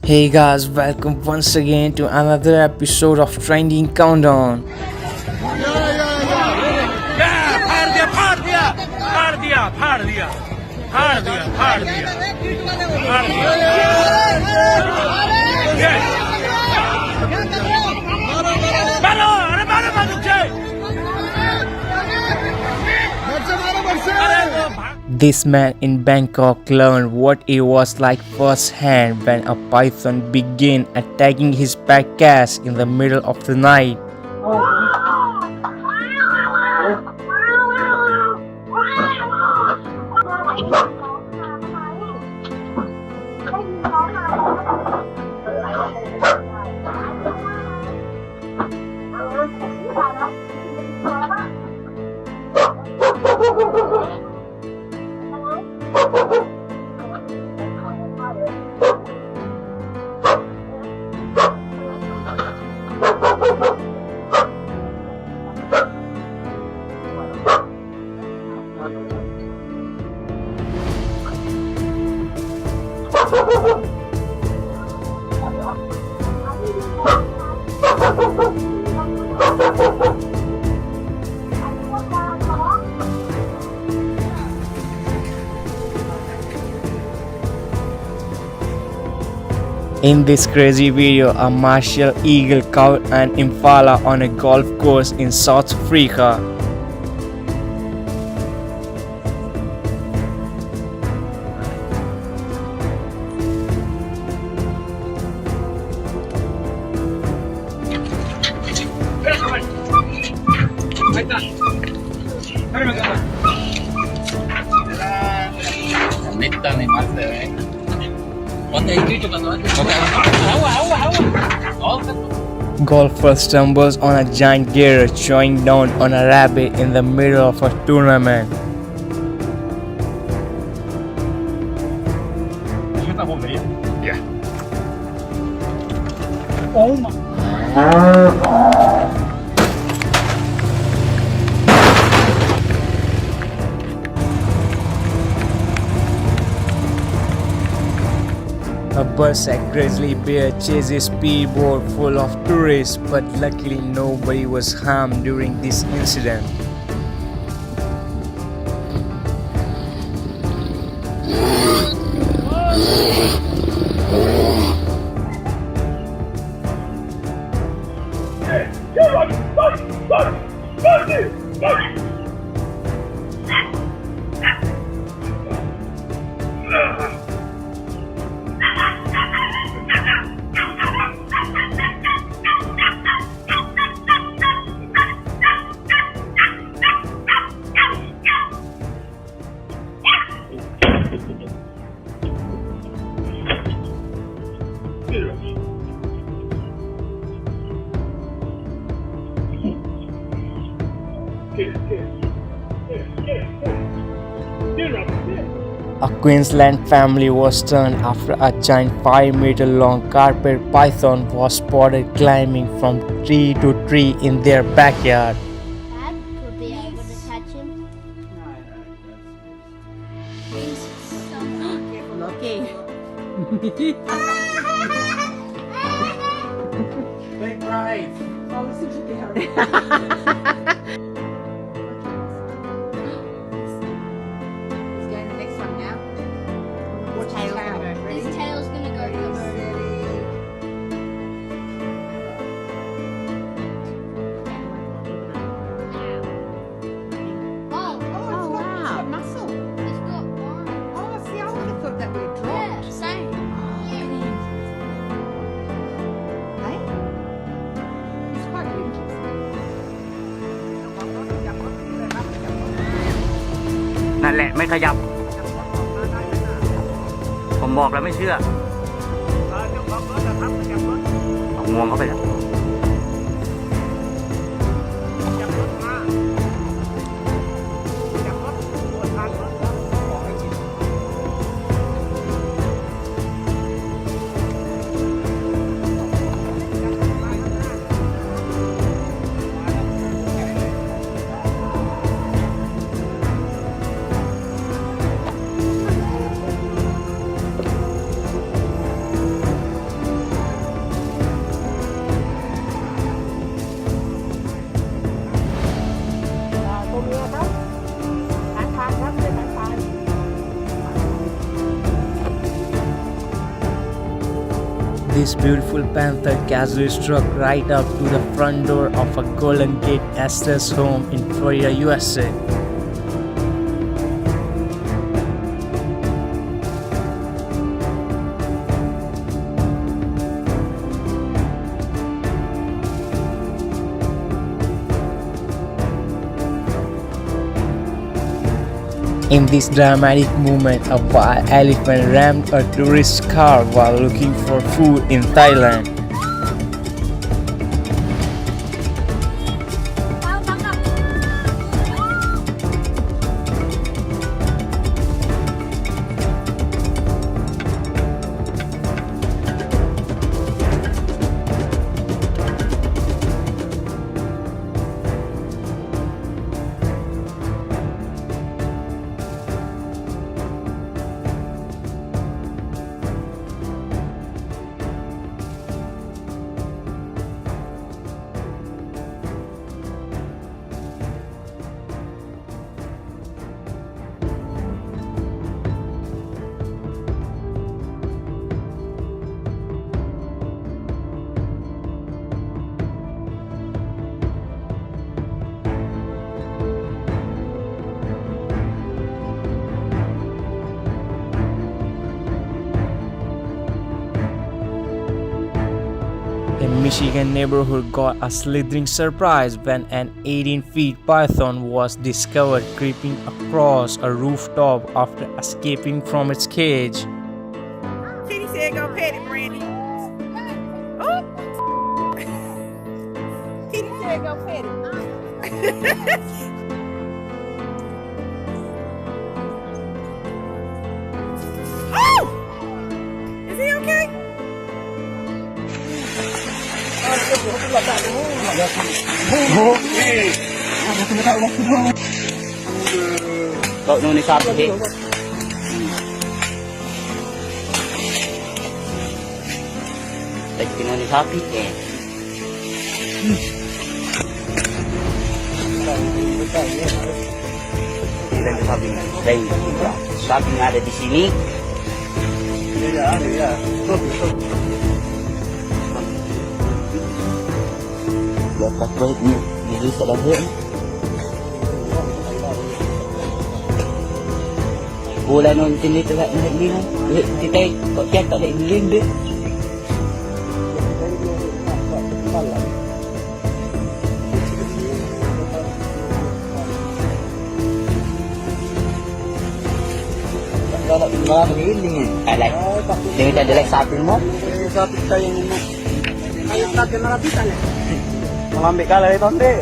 Hey guys, welcome once again to another episode of Trending Countdown. This man in Bangkok learned what it was like firsthand when a python began attacking his pet cats in the middle of the night. In this crazy video, a martial eagle caught an impala on a golf course in South Africa. Golfer stumbles on a giant gator chowing down on a rabbit in the middle of a tournament. Yeah. Oh my. A Berserk grizzly bear chases speedboat full of tourists, but luckily nobody was harmed during this incident. A Queensland family was stunned after a giant 5-meter long carpet python was spotted climbing from tree to tree in their backyard. Dad would be able to catch him. Lucky. Think right. Oh, listen to Gary. He's going the next one now. Watch his tail. Ready? His tail's gonna go cover. Oh, Oh, wow. It's got muscle. it's got one. Oh, see, I would have thought that would have Yeah, dropped. same. Hey? He's quite good. นั่นแหละไม่ขยับ ผมบอกแล้วไม่เชื่อเอางวงเข้าไปแล้ว This beautiful panther casually struck right up to the front door of a Golden Gate Estes home in Florida, USA. In this dramatic moment, a wild elephant rammed a tourist car while looking for food in Thailand. A Michigan neighborhood got a slithering surprise when an 18-feet python was discovered creeping across a rooftop after escaping from its cage. Kitty said go pet it, Brandy. Oh. Kitty said go pet it. Oh! Is he okay? Cậu nuôi này sao thế? Đây cái nuôi này sao thế? Dan sapi ada di sini. Dapat baiknya ini salah hen. Bulan nonton itu tak nak ni kan? Kita kok tak nak ni deh. Kalau tinggal begini, Alay. Ini kita jelek sapi mo. sapi kayo mo. Kayo sapi na rapitan eh. Mengambil kalah itu deh.